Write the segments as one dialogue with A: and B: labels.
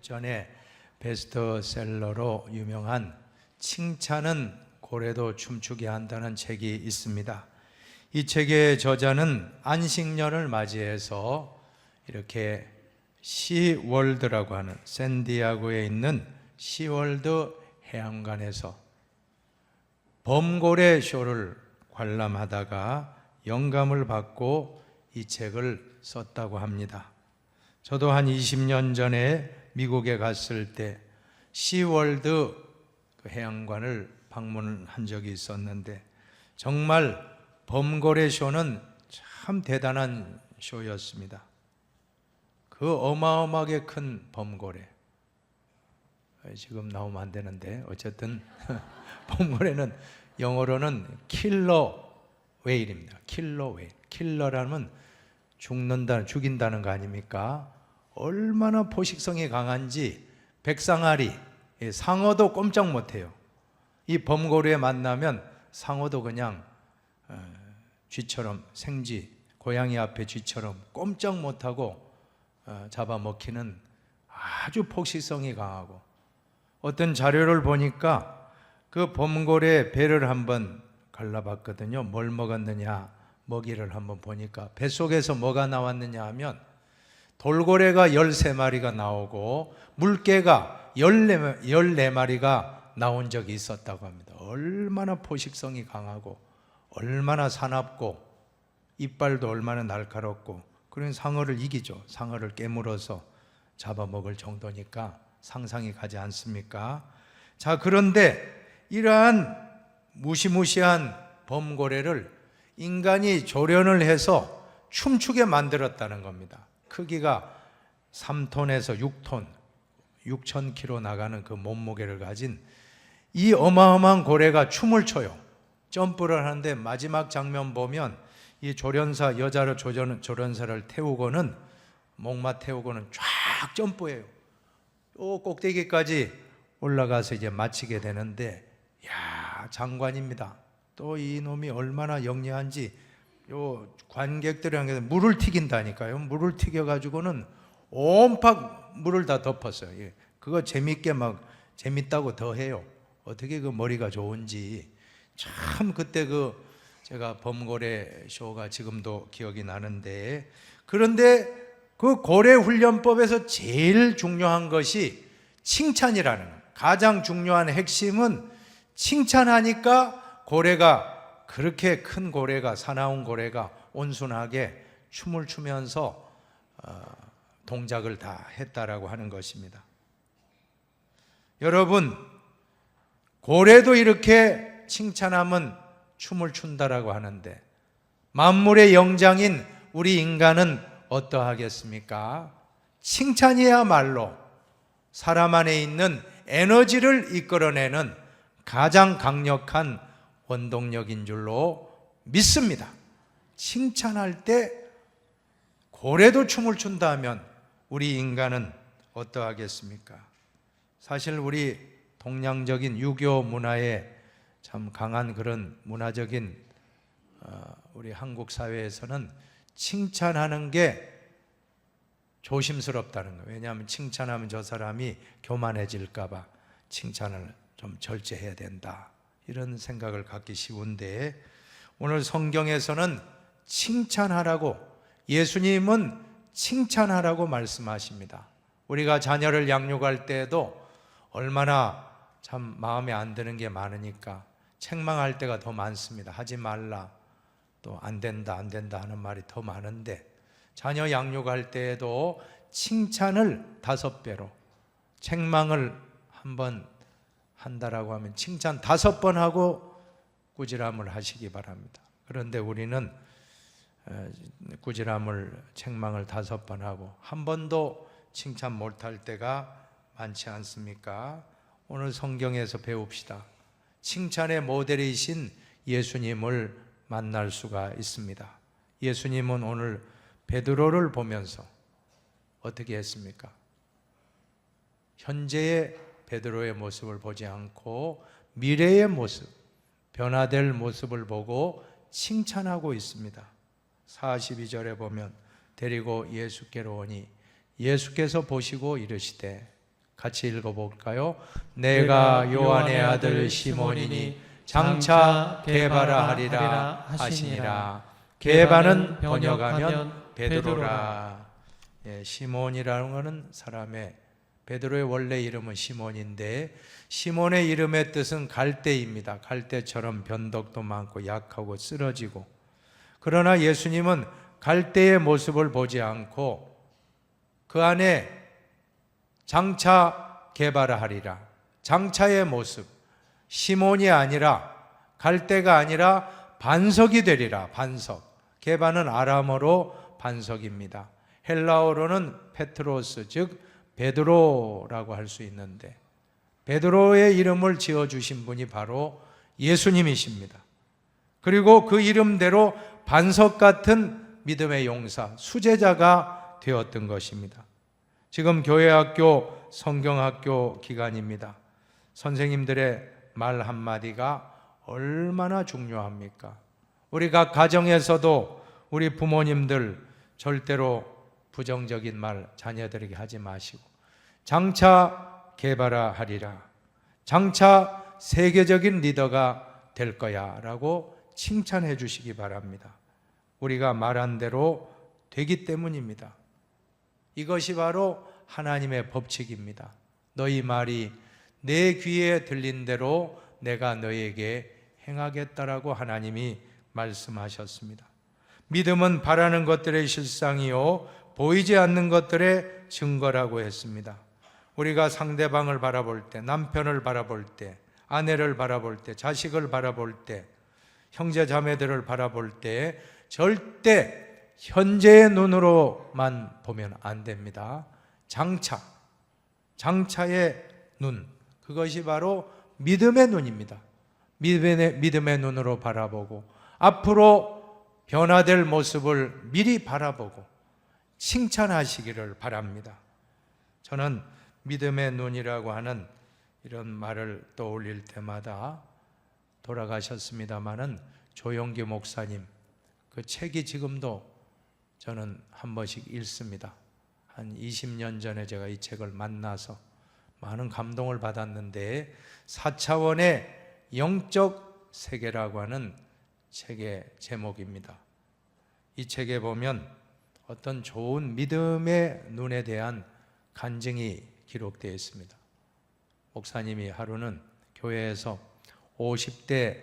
A: 전에 베스트셀러로 유명한 칭찬은 고래도 춤추게 한다는 책이 있습니다. 이 책의 저자는 안식년을 맞이해서 이렇게 시월드라고 하는 샌디아고에 있는 시월드 해안관에서 범고래 쇼를 관람하다가 영감을 받고 이 책을 썼다고 합니다. 저도 한 20년 전에 미국에 갔을 때 시월드 해양관을 방문한 적이 있었는데 정말 범고래 쇼는 참 대단한 쇼였습니다. 그 어마어마하게 큰 범고래, 지금 나오면 안 되는데 어쨌든 범고래는 영어로는 킬러 웨일입니다. 킬러 웨일. 킬러라면 죽인다는 거 아닙니까? 얼마나 포식성이 강한지 백상아리, 상어도 꼼짝 못해요. 이 범고래에 만나면 상어도 그냥 쥐처럼 생쥐, 고양이 앞에 쥐처럼 꼼짝 못하고 잡아먹히는 아주 포식성이 강하고, 어떤 자료를 보니까 그 범고래 배를 한번 갈라봤거든요. 뭘 먹었느냐, 먹이를 한번 보니까 뱃속에서 뭐가 나왔느냐 하면 돌고래가 13마리가 나오고 물개가 14마리가 나온 적이 있었다고 합니다. 얼마나 포식성이 강하고 얼마나 사납고 이빨도 얼마나 날카롭고, 그런 상어를 이기죠. 상어를 깨물어서 잡아먹을 정도니까 상상이 가지 않습니까? 자, 그런데 이러한 무시무시한 범고래를 인간이 조련을 해서 춤추게 만들었다는 겁니다. 크기가 3톤에서 6톤, 6,000kg 나가는 그 몸무게를 가진 이 어마어마한 고래가 춤을 춰요. 점프를 하는데 마지막 장면 보면 이 조련사, 여자로 조련사를 태우고는, 목마 태우고는 쫙 점프해요. 또 꼭대기까지 올라가서 이제 마치게 되는데, 야, 장관입니다. 또 이놈이 얼마나 영리한지, 요 관객들에게 물을 튀긴다니까요. 물을 튀겨가지고는 온팍 물을 다 덮었어요. 그거 재밌다고 더 해요. 어떻게 그 머리가 좋은지. 참 그때 제가 범고래 쇼가 지금도 기억이 나는데, 그런데 그 고래 훈련법에서 제일 중요한 것이 칭찬이라는 거예요. 가장 중요한 핵심은 칭찬하니까 고래가, 그렇게 큰 고래가, 사나운 고래가 온순하게 춤을 추면서 동작을 다 했다라고 하는 것입니다. 여러분, 고래도 이렇게 칭찬하면 춤을 춘다라고 하는데 만물의 영장인 우리 인간은 어떠하겠습니까? 칭찬이야말로 사람 안에 있는 에너지를 이끌어내는 가장 강력한 원동력인 줄로 믿습니다. 칭찬할 때 고래도 춤을 춘다면 우리 인간은 어떠하겠습니까? 사실 우리 동양적인 유교 문화에 참 강한 그런 문화적인 우리 한국 사회에서는 칭찬하는 게 조심스럽다는 거예요. 왜냐하면 칭찬하면 저 사람이 교만해질까 봐 칭찬을 좀 절제해야 된다, 이런 생각을 갖기 쉬운데, 오늘 성경에서는 칭찬하라고, 예수님은 칭찬하라고 말씀하십니다. 우리가 자녀를 양육할 때에도 얼마나 참 마음에 안 드는 게 많으니까 책망할 때가 더 많습니다. 하지 말라, 또 안 된다 하는 말이 더 많은데, 자녀 양육할 때에도 칭찬을 5배로, 책망을 한 번 한다라고 하면 칭찬 5번 하고 꾸지람을 하시기 바랍니다. 그런데 우리는 꾸지람을, 책망을 5번 하고 한 번도 칭찬 못할 때가 많지 않습니까? 오늘 성경에서 배웁시다. 칭찬의 모델이신 예수님을 만날 수가 있습니다. 예수님은 오늘 베드로를 보면서 어떻게 했습니까? 현재의 베드로의 모습을 보지 않고 미래의 모습, 변화될 모습을 보고 칭찬하고 있습니다. 42절에 보면 데리고 예수께로 오니 예수께서 보시고 이르시되 같이 읽어볼까요? 내가 요한의 아들 시몬이니 장차 게바라 하리라 하시니라. 게바는 번역하면 베드로라. 시몬이라는 것은 사람의, 베드로의 원래 이름은 시몬인데 시몬의 이름의 뜻은 갈대입니다. 갈대처럼 변덕도 많고 약하고 쓰러지고, 그러나 예수님은 갈대의 모습을 보지 않고 그 안에 장차 게바라하리라, 장차의 모습, 시몬이 아니라 갈대가 아니라 반석이 되리라. 반석, 게바는 아람어로 반석입니다. 헬라어로는 페트로스, 즉 베드로라고 할 수 있는데, 베드로의 이름을 지어주신 분이 바로 예수님이십니다. 그리고 그 이름대로 반석 같은 믿음의 용사, 수제자가 되었던 것입니다. 지금 교회학교, 성경학교 기간입니다. 선생님들의 말 한마디가 얼마나 중요합니까? 우리 각 가정에서도 우리 부모님들 절대로 부정적인 말 자녀들에게 하지 마시고, 장차 게바라하리라, 장차 세계적인 리더가 될 거야 라고 칭찬해 주시기 바랍니다. 우리가 말한 대로 되기 때문입니다. 이것이 바로 하나님의 법칙입니다. 너희 말이 내 귀에 들린 대로 내가 너희에게 행하겠다라고 하나님이 말씀하셨습니다. 믿음은 바라는 것들의 실상이요 보이지 않는 것들의 증거라고 했습니다. 우리가 상대방을 바라볼 때, 남편을 바라볼 때, 아내를 바라볼 때, 자식을 바라볼 때, 형제 자매들을 바라볼 때 절대 현재의 눈으로만 보면 안 됩니다. 장차의 눈, 그것이 바로 믿음의 눈입니다. 믿음의 눈으로 바라보고 앞으로 변화될 모습을 미리 바라보고 칭찬하시기를 바랍니다. 저는 믿음의 눈이라고 하는 이런 말을 떠올릴 때마다, 돌아가셨습니다마는 조용기 목사님 그 책이 지금도 저는 한 번씩 읽습니다. 한 20년 전에 제가 이 책을 만나서 많은 감동을 받았는데, 4차원의 영적 세계라고 하는 책의 제목입니다. 이 책에 보면 어떤 좋은 믿음의 눈에 대한 간증이 기록되어 있습니다. 목사님이 하루는 교회에서 50대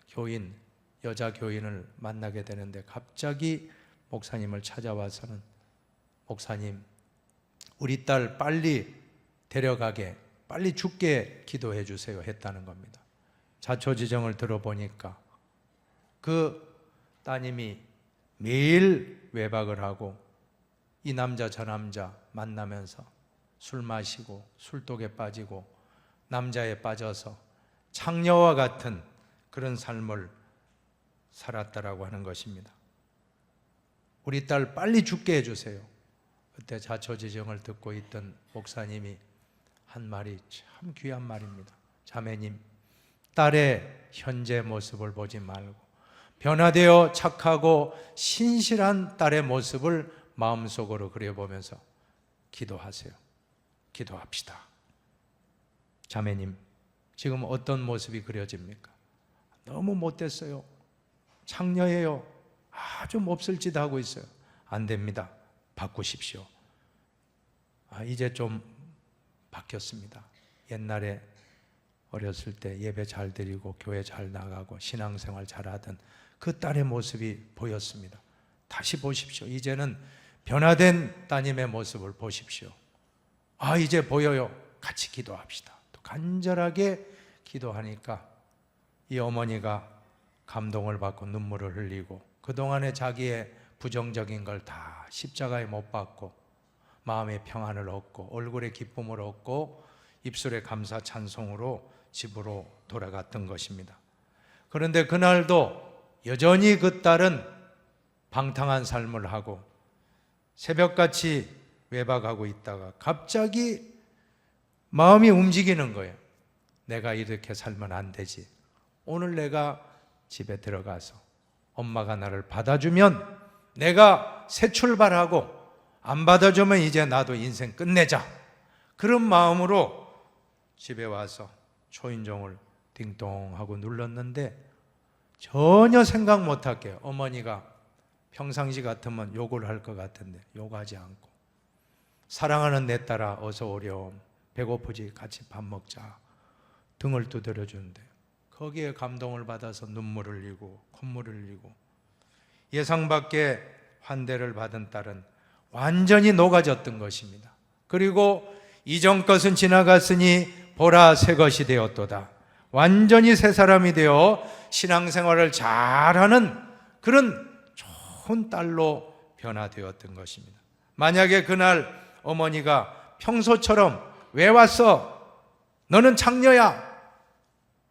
A: 교인, 여자 교인을 만나게 되는데 갑자기 목사님을 찾아와서는, 목사님, 우리 딸 빨리 데려가게, 빨리 죽게 기도해 주세요 했다는 겁니다. 자초지정을 들어보니까 그 따님이 매일 외박을 하고 이 남자 저 남자 만나면서 술 마시고 술독에 빠지고 남자에 빠져서 창녀와 같은 그런 삶을 살았다라고 하는 것입니다. 우리 딸 빨리 죽게 해주세요. 그때 자초지정을 듣고 있던 목사님이 한 말이 참 귀한 말입니다. 자매님, 딸의 현재 모습을 보지 말고 변화되어 착하고 신실한 딸의 모습을 마음속으로 그려보면서 기도하세요. 기도합시다. 자매님, 지금 어떤 모습이 그려집니까? 너무 못됐어요. 창녀예요. 아주 몹쓸 짓 하고 있어요. 안 됩니다. 바꾸십시오. 이제 좀 바뀌었습니다. 옛날에 어렸을 때 예배 잘 드리고 교회 잘 나가고 신앙생활 잘하던 그 딸의 모습이 보였습니다. 다시 보십시오. 이제는 변화된 따님의 모습을 보십시오. 이제 보여요. 같이 기도합시다. 또 간절하게 기도하니까 이 어머니가 감동을 받고 눈물을 흘리고, 그동안에 자기의 부정적인 걸 다 십자가에 못 박고 마음의 평안을 얻고 얼굴에 기쁨을 얻고 입술에 감사 찬송으로 집으로 돌아갔던 것입니다. 그런데 그날도 여전히 그 딸은 방탕한 삶을 하고 새벽같이 외박하고 있다가 갑자기 마음이 움직이는 거예요. 내가 이렇게 살면 안 되지. 오늘 내가 집에 들어가서 엄마가 나를 받아주면 내가 새 출발하고, 안 받아주면 이제 나도 인생 끝내자. 그런 마음으로 집에 와서 초인종을 띵동하고 눌렀는데 전혀 생각 못할게요. 어머니가 평상시 같으면 욕을 할 것 같은데 욕하지 않고, 사랑하는 내 딸아 어서 오렴, 배고프지 같이 밥 먹자 등을 두드려 주는데, 거기에 감동을 받아서 눈물을 흘리고 콧물을 흘리고, 예상 밖의 환대를 받은 딸은 완전히 녹아졌던 것입니다. 그리고 이전 것은 지나갔으니 보라 새 것이 되었도다. 완전히 새 사람이 되어 신앙생활을 잘하는 그런 좋은 딸로 변화되었던 것입니다. 만약에 그날 어머니가 평소처럼 왜 왔어? 너는 창녀야.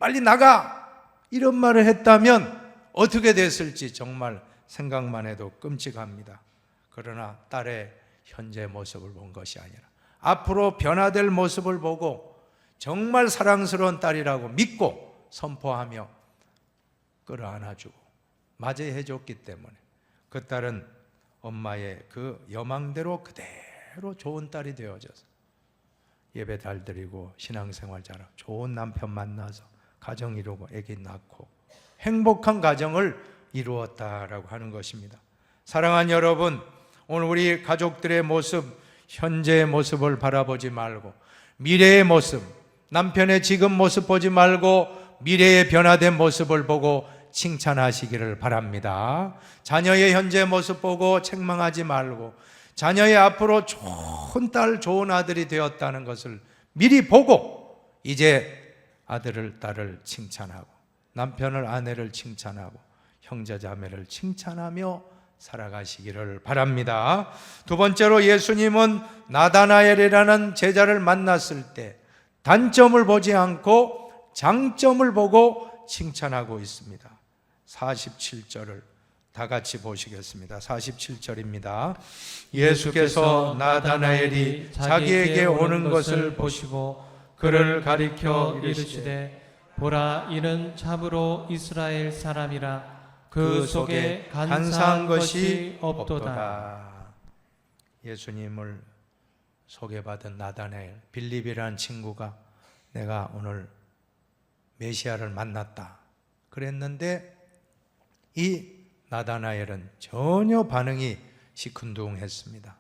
A: 빨리 나가. 이런 말을 했다면 어떻게 됐을지 정말 생각만 해도 끔찍합니다. 그러나 딸의 현재 모습을 본 것이 아니라 앞으로 변화될 모습을 보고 정말 사랑스러운 딸이라고 믿고 선포하며 끌어안아주고 맞이해 줬기 때문에 그 딸은 엄마의 그 여망대로 그대로 좋은 딸이 되어져서 예배 잘 드리고 신앙생활 잘하고 좋은 남편 만나서 가정 이루고 아기 낳고 행복한 가정을 이루었다라고 하는 것입니다. 사랑하는 여러분, 오늘 우리 가족들의 모습, 현재의 모습을 바라보지 말고 미래의 모습, 남편의 지금 모습 보지 말고 미래의 변화된 모습을 보고 칭찬하시기를 바랍니다. 자녀의 현재 모습 보고 책망하지 말고 자녀의 앞으로 좋은 딸, 좋은 아들이 되었다는 것을 미리 보고 이제 아들을, 딸을 칭찬하고 남편을, 아내를 칭찬하고 형제 자매를 칭찬하며 살아가시기를 바랍니다. 두 번째로 예수님은 나다나엘이라는 제자를 만났을 때 단점을 보지 않고 장점을 보고 칭찬하고 있습니다. 47절을 다 같이 보시겠습니다. 47절입니다. 예수께서 나다나엘이 자기에게 오는 것을 보시고 그를 가리켜 이르시되
B: 보라, 이는 참으로 이스라엘 사람이라
A: 그 속에 간사한 것이 없도다. 예수님을 소개받은 나다나엘, 빌립이라는 친구가 내가 오늘 메시아를 만났다 그랬는데 이 나다나엘은 전혀 반응이 시큰둥했습니다.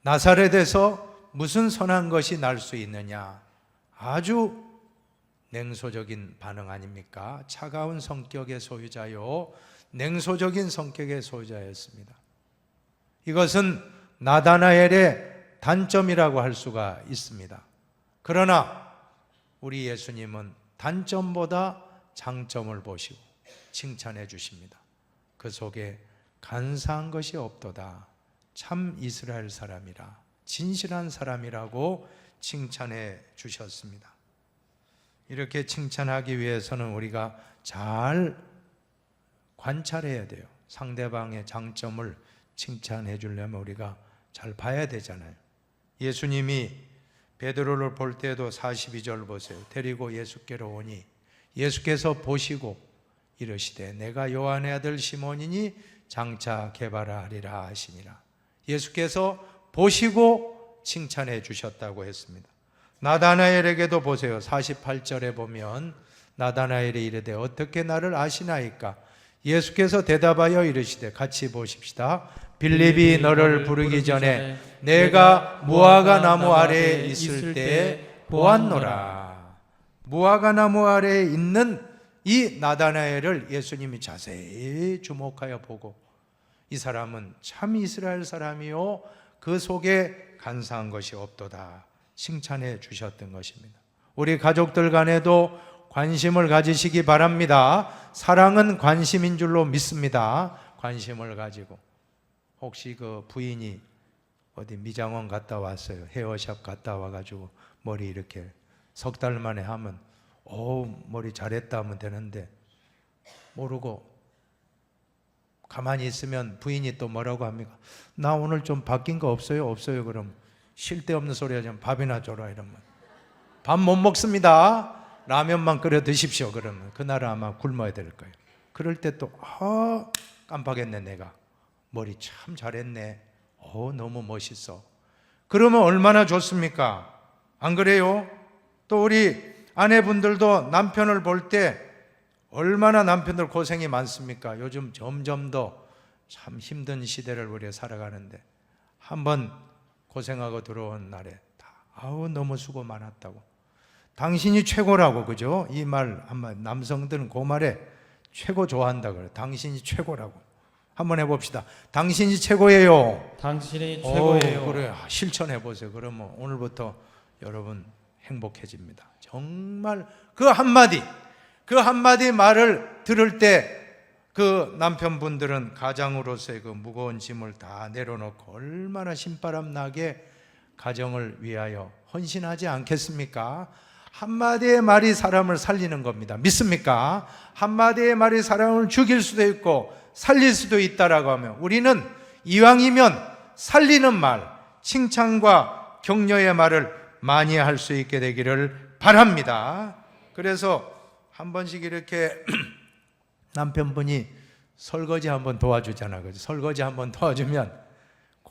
A: 나사렛에서 무슨 선한 것이 날 수 있느냐, 아주 냉소적인 반응 아닙니까? 차가운 성격의 소유자요, 냉소적인 성격의 소유자였습니다. 이것은 나다나엘의 단점이라고 할 수가 있습니다. 그러나 우리 예수님은 단점보다 장점을 보시고 칭찬해 주십니다. 그 속에 간사한 것이 없도다. 참 이스라엘 사람이라, 진실한 사람이라고 칭찬해 주셨습니다. 이렇게 칭찬하기 위해서는 우리가 잘 관찰해야 돼요. 상대방의 장점을 칭찬해 주려면 우리가 잘 봐야 되잖아요. 예수님이 베드로를 볼 때도 42절 보세요. 데리고 예수께로 오니 예수께서 보시고 이르시되 내가 요한의 아들 시몬이니 장차 개발하리라 하시니라. 예수께서 보시고 칭찬해 주셨다고 했습니다. 나다나엘에게도 보세요. 48절에 보면 나다나엘이 이르되 어떻게 나를 아시나이까? 예수께서 대답하여 이르시되, 같이 보십시다. 빌립이 너를 부르기 전에 내가 무화과 나무 아래에 있을 때 보았노라. 무화과 나무 아래에 있는 이 나다나엘을 예수님이 자세히 주목하여 보고 이 사람은 참 이스라엘 사람이요 그 속에 간사한 것이 없도다 칭찬해 주셨던 것입니다. 우리 가족들 간에도 관심을 가지시기 바랍니다. 사랑은 관심인 줄로 믿습니다. 관심을 가지고, 혹시 그 부인이 어디 미장원 갔다 왔어요. 헤어샵 갔다 와가지고 머리 이렇게 석 달 만에 하면 머리 잘했다 하면 되는데 모르고 가만히 있으면 부인이 또 뭐라고 합니까? 나 오늘 좀 바뀐 거 없어요? 없어요. 그럼 쉴 데 없는 소리 하자면 밥이나 줘라 이러면 밥 못 먹습니다. 라면만 끓여 드십시오. 그러면 그날은 아마 굶어야 될 거예요. 그럴 때 또 깜빡했네. 내가 머리 참 잘했네. 너무 멋있어. 그러면 얼마나 좋습니까? 안 그래요? 또 우리 아내분들도 남편을 볼 때 얼마나 남편들 고생이 많습니까? 요즘 점점 더 참 힘든 시대를 우리가 살아가는데 한번 고생하고 들어온 날에 다 아우 너무 수고 많았다고, 당신이 최고라고, 그죠? 이 말 한번 남성들은 그 말에 최고 좋아한다 그래요. 당신이 최고라고. 한번 해봅시다. 당신이 최고예요.
B: 당신이 최고예요.
A: 그래, 실천해 보세요. 그러면 오늘부터 여러분 행복해집니다. 정말 그 한마디 말을 들을 때 그 남편분들은 가장으로서의 그 무거운 짐을 다 내려놓고 얼마나 신바람 나게 가정을 위하여 헌신하지 않겠습니까? 한마디의 말이 사람을 살리는 겁니다. 믿습니까? 한마디의 말이 사람을 죽일 수도 있고 살릴 수도 있다라고 하면 우리는 이왕이면 살리는 말, 칭찬과 격려의 말을 많이 할 수 있게 되기를 바랍니다. 그래서 한 번씩 이렇게 남편분이 설거지 한번 도와주잖아. 그죠? 설거지 한번 도와주면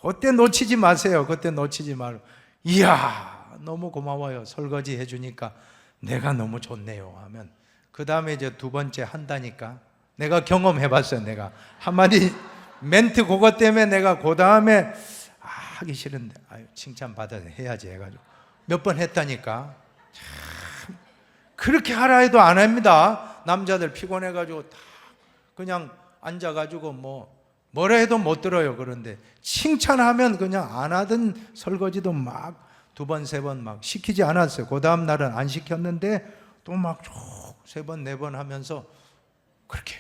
A: 그때 놓치지 마세요. 그때 놓치지 말고, 이야 너무 고마워요. 설거지 해주니까 내가 너무 좋네요 하면 그 다음에 이제 두 번째 한다니까. 내가 경험해봤어요. 내가 한마디 멘트 그것 때문에 내가 그 다음에 하기 싫은데 칭찬 받아야 해야지 해가지고 몇 번 했다니까. 참 그렇게 하라 해도 안 합니다. 남자들 피곤해가지고 다 그냥 앉아가지고 뭐라 해도 못 들어요. 그런데 칭찬하면 그냥 안 하던 설거지도 막 두 번, 세 번 막 시키지 않았어요. 그 다음 날은 안 시켰는데 또 막 세 번, 네 번 하면서 그렇게.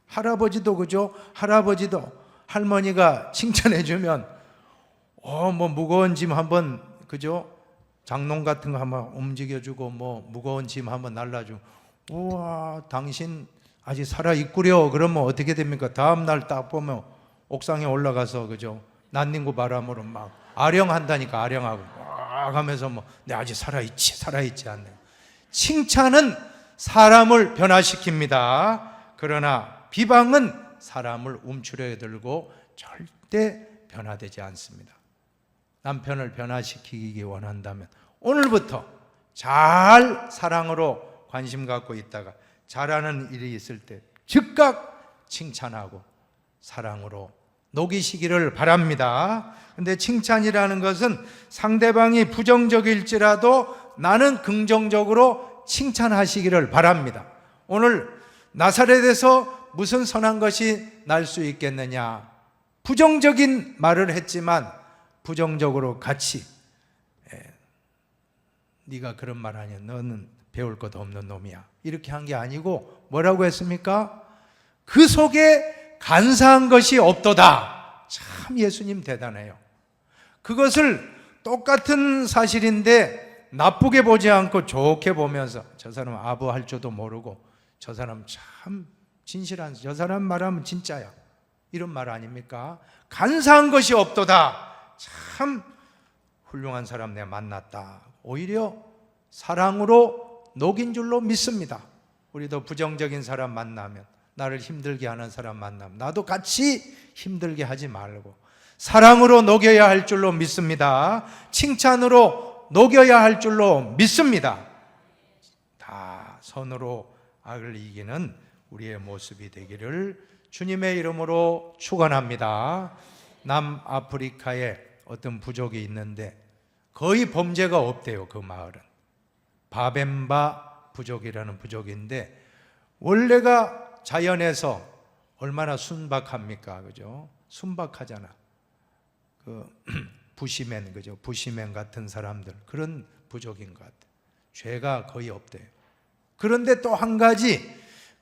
A: 할아버지도 그죠? 할아버지도 할머니가 칭찬해주면 뭐 무거운 짐 한번, 그죠? 장롱 같은 거 한번 움직여주고 뭐 무거운 짐 한번 날라주고, 우와 당신 아직 살아있구려. 그러면 어떻게 됩니까? 다음 날 딱 보면 옥상에 올라가서, 그죠? 난닝구 바람으로 막 아령한다니까. 아령하고 막 하면서 내 아직 살아있지 않네. 칭찬은 사람을 변화시킵니다. 그러나 비방은 사람을 움츠려 들고 절대 변화되지 않습니다. 남편을 변화시키기 원한다면 오늘부터 잘 사랑으로 관심 갖고 있다가 잘하는 일이 있을 때 즉각 칭찬하고 사랑으로 녹이시기를 바랍니다. 근데 칭찬이라는 것은 상대방이 부정적일지라도 나는 긍정적으로 칭찬하시기를 바랍니다. 오늘 나사렛에서 무슨 선한 것이 날 수 있겠느냐? 부정적인 말을 했지만 부정적으로 같이 네가 그런 말 하냐, 너는 배울 것도 없는 놈이야, 이렇게 한 게 아니고 뭐라고 했습니까? 그 속에 간사한 것이 없도다. 참 예수님 대단해요. 그것을 똑같은 사실인데 나쁘게 보지 않고 좋게 보면서 저 사람 아부할 줄도 모르고 저 사람 참 진실한, 저 사람 말하면 진짜야, 이런 말 아닙니까? 간사한 것이 없도다. 참 훌륭한 사람 내가 만났다. 오히려 사랑으로 녹인 줄로 믿습니다. 우리도 부정적인 사람 만나면, 나를 힘들게 하는 사람 만나면 나도 같이 힘들게 하지 말고 사랑으로 녹여야 할 줄로 믿습니다. 칭찬으로 녹여야 할 줄로 믿습니다. 다 선으로 악을 이기는 우리의 모습이 되기를 주님의 이름으로 축원합니다. 남아프리카에 어떤 부족이 있는데 거의 범죄가 없대요. 그 마을은 바벤바 부족이라는 부족인데 원래가 자연에서 얼마나 순박합니까? 그죠? 순박하잖아. 그 부시맨, 그죠? 부시맨 같은 사람들, 그런 부족인 것 같아. 죄가 거의 없대요. 그런데 또 한 가지,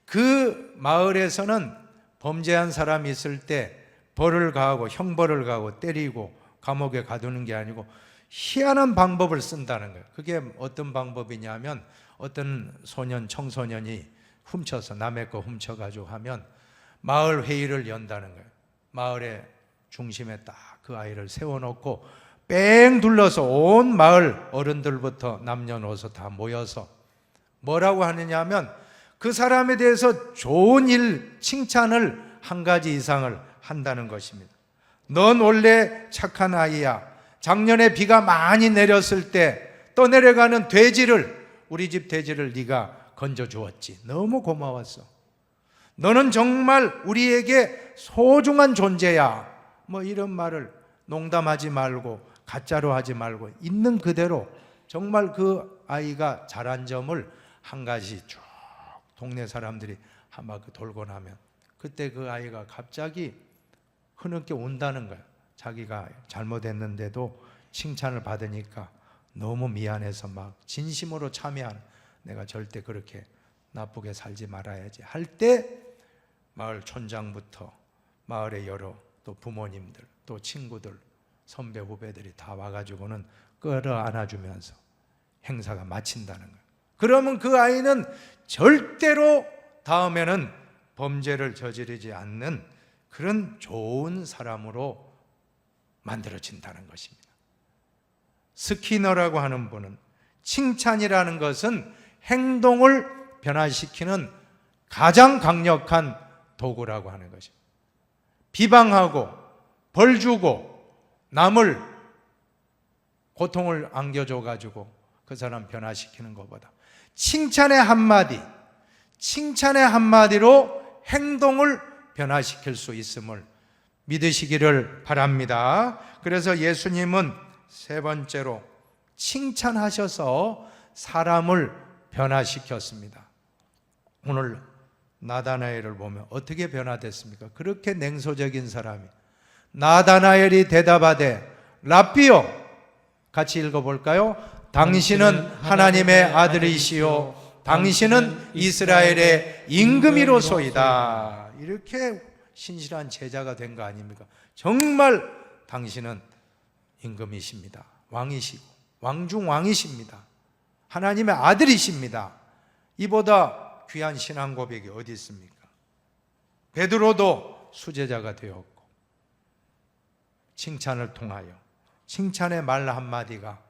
A: 그 마을에서는 범죄한 사람이 있을 때 벌을 가하고 형벌을 가하고 때리고 감옥에 가두는 게 아니고 희한한 방법을 쓴다는 거예요. 그게 어떤 방법이냐면 어떤 소년, 청소년이 훔쳐서 남의 거 훔쳐가지고 하면 마을 회의를 연다는 거예요. 마을의 중심에 딱 그 아이를 세워놓고 뺑 둘러서 온 마을 어른들부터 남녀노소 다 모여서 뭐라고 하느냐 하면 그 사람에 대해서 좋은 일, 칭찬을 한 가지 이상을 한다는 것입니다. 넌 원래 착한 아이야. 작년에 비가 많이 내렸을 때 떠내려가는 돼지를, 우리 집 돼지를 네가 건져 주었지. 너무 고마웠어. 너는 정말 우리에게 소중한 존재야. 뭐 이런 말을 농담하지 말고 가짜로 하지 말고 있는 그대로 정말 그 아이가 잘한 점을 한 가지 쭉 동네 사람들이 한 바퀴 돌고 나면 그때 그 아이가 갑자기 흐느껴 온다는 거야. 자기가 잘못했는데도 칭찬을 받으니까 너무 미안해서 막 진심으로 참여하는, 내가 절대 그렇게 나쁘게 살지 말아야지 할 때 마을 촌장부터 마을의 여러 또 부모님들 또 친구들 선배 후배들이 다 와가지고는 끌어안아주면서 행사가 마친다는 거예요. 그러면 그 아이는 절대로 다음에는 범죄를 저지르지 않는 그런 좋은 사람으로 만들어진다는 것입니다. 스키너라고 하는 분은 칭찬이라는 것은 행동을 변화시키는 가장 강력한 도구라고 하는 것입니다. 비방하고 벌 주고 남을 고통을 안겨줘 가지고 그 사람 변화시키는 것보다 칭찬의 한마디로 행동을 변화시킬 수 있음을 믿으시기를 바랍니다. 그래서 예수님은 세 번째로 칭찬하셔서 사람을 변화시켰습니다. 오늘 나다나엘을 보면 어떻게 변화됐습니까? 그렇게 냉소적인 사람이 나다나엘이 대답하되 랍비요, 같이 읽어볼까요? 당신은 하나님의 아들이시요 당신은 이스라엘의 임금이로소이다. 이렇게 신실한 제자가 된 거 아닙니까? 정말 당신은 임금이십니다. 왕이시고 왕중 왕이십니다. 하나님의 아들이십니다. 이보다 귀한 신앙 고백이 어디 있습니까? 베드로도 수제자가 되었고 칭찬을 통하여 칭찬의 말 한마디가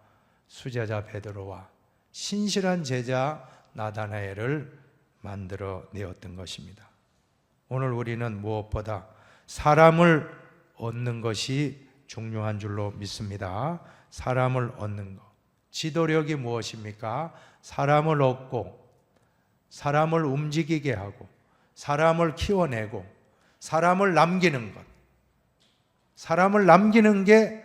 A: 수제자 베드로와 신실한 제자 나다나엘을 만들어내었던 것입니다. 오늘 우리는 무엇보다 사람을 얻는 것이 중요한 줄로 믿습니다. 사람을 얻는 것. 지도력이 무엇입니까? 사람을 얻고 사람을 움직이게 하고 사람을 키워내고 사람을 남기는 것. 사람을 남기는 게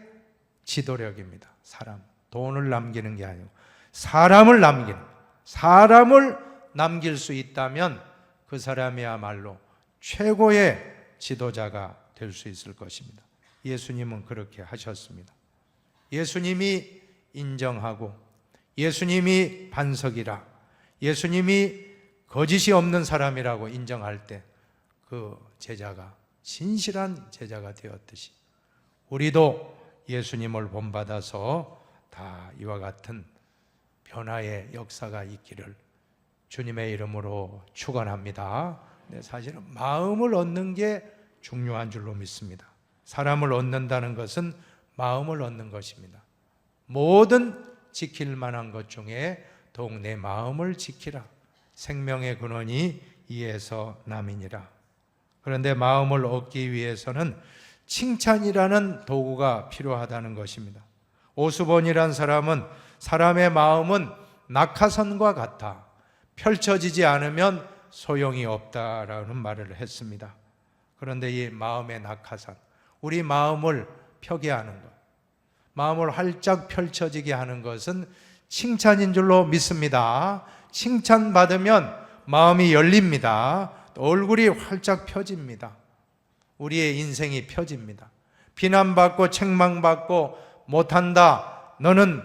A: 지도력입니다. 사람. 돈을 남기는 게 아니고 사람을 남기는 것. 사람을 남길 수 있다면 그 사람이야말로 최고의 지도자가 될 수 있을 것입니다. 예수님은 그렇게 하셨습니다. 예수님이 인정하고 예수님이 반석이라, 예수님이 거짓이 없는 사람이라고 인정할 때 그 제자가 진실한 제자가 되었듯이 우리도 예수님을 본받아서 다 이와 같은 변화의 역사가 있기를 주님의 이름으로 축원합니다. 사실은 마음을 얻는 게 중요한 줄로 믿습니다. 사람을 얻는다는 것은 마음을 얻는 것입니다. 모든 지킬 만한 것 중에 더욱 내 마음을 지키라. 생명의 근원이 이에서 남이니라. 그런데 마음을 얻기 위해서는 칭찬이라는 도구가 필요하다는 것입니다. 오수본이란 사람은 사람의 마음은 낙하선과 같아 펼쳐지지 않으면 소용이 없다라는 말을 했습니다. 그런데 이 마음의 낙하산, 우리 마음을 펴게 하는 것, 마음을 활짝 펼쳐지게 하는 것은 칭찬인 줄로 믿습니다. 칭찬받으면 마음이 열립니다. 얼굴이 활짝 펴집니다. 우리의 인생이 펴집니다. 비난받고 책망받고 못한다, 너는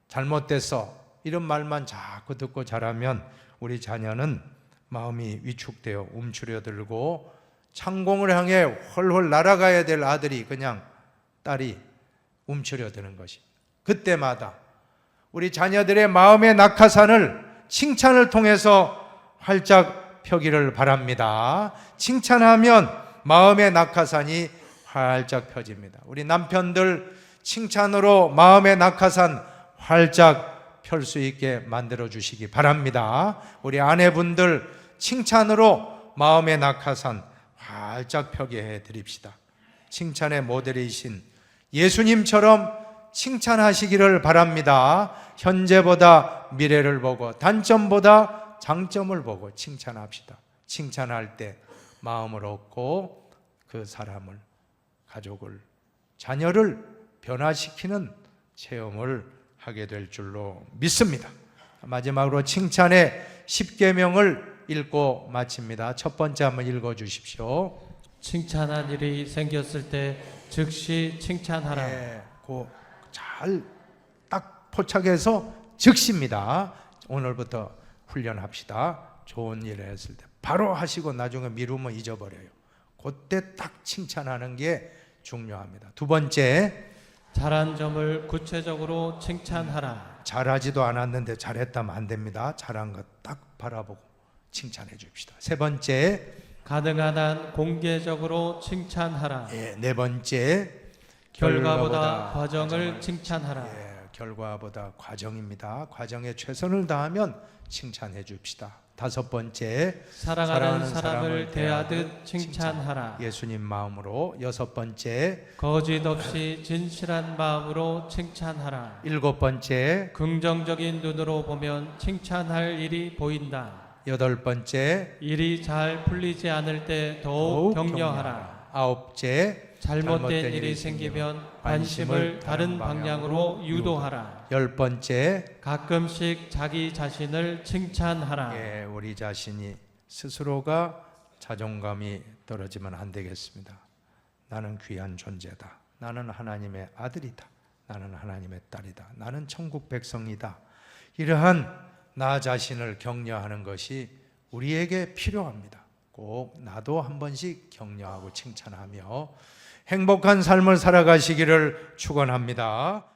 A: 잘못됐어, 이런 말만 자꾸 듣고 자라면 우리 자녀는 마음이 위축되어 움츠려들고 창공을 향해 훨훨 날아가야 될 아들이 그냥 딸이 움츠려드는 것입니다. 그때마다 우리 자녀들의 마음의 낙하산을 칭찬을 통해서 활짝 펴기를 바랍니다. 칭찬하면 마음의 낙하산이 활짝 펴집니다. 우리 남편들 칭찬으로 마음의 낙하산 활짝 펼 수 있게 만들어 주시기 바랍니다. 우리 아내분들 칭찬으로 마음의 낙하산 활짝 펴게 해 드립시다. 칭찬의 모델이신 예수님처럼 칭찬하시기를 바랍니다. 현재보다 미래를 보고 단점보다 장점을 보고 칭찬합시다. 칭찬할 때 마음을 얻고 그 사람을, 가족을, 자녀를 변화시키는 체험을 하게 될 줄로 믿습니다. 마지막으로 칭찬의 10계명을 읽고 마칩니다. 첫 번째 한번 읽어 주십시오.
B: 칭찬한 일이 생겼을 때 즉시 칭찬하라.
A: 네, 잘 딱 포착해서 즉시입니다. 오늘부터 훈련합시다. 좋은 일을 했을 때 바로 하시고 나중에 미루면 잊어버려요. 그때 딱 칭찬하는 게 중요합니다. 두 번째,
B: 잘한 점을 구체적으로 칭찬하라.
A: 잘하지도 않았는데 잘했다면 안 됩니다. 잘한 것 딱 바라보고 칭찬해 줍시다. 세 번째,
B: 가능한 한 공개적으로 칭찬하라.
A: 네 번째,
B: 결과보다 과정을 칭찬하라.
A: 결과보다 과정입니다. 과정에 최선을 다하면 칭찬해 줍시다. 다섯 번째,
B: 사랑하는 사람을 대하듯 칭찬하라.
A: 예수님 마음으로. 여섯 번째,
B: 거짓 없이 진실한 마음으로 칭찬하라.
A: 일곱 번째,
B: 긍정적인 눈으로 보면 칭찬할 일이 보인다.
A: 여덟 번째,
B: 일이 잘 풀리지 않을 때 더욱 격려하라.
A: 아홉째,
B: 잘못된 일이 생기면 관심을 다른 방향으로 유도하라.
A: 열 번째,
B: 가끔씩 자기 자신을 칭찬하라.
A: 우리 자신이 스스로가 자존감이 떨어지면 안 되겠습니다. 나는 귀한 존재다. 나는 하나님의 아들이다. 나는 하나님의 딸이다. 나는 천국 백성이다. 이러한 나 자신을 격려하는 것이 우리에게 필요합니다. 꼭 나도 한 번씩 격려하고 칭찬하며 행복한 삶을 살아가시기를 축원합니다.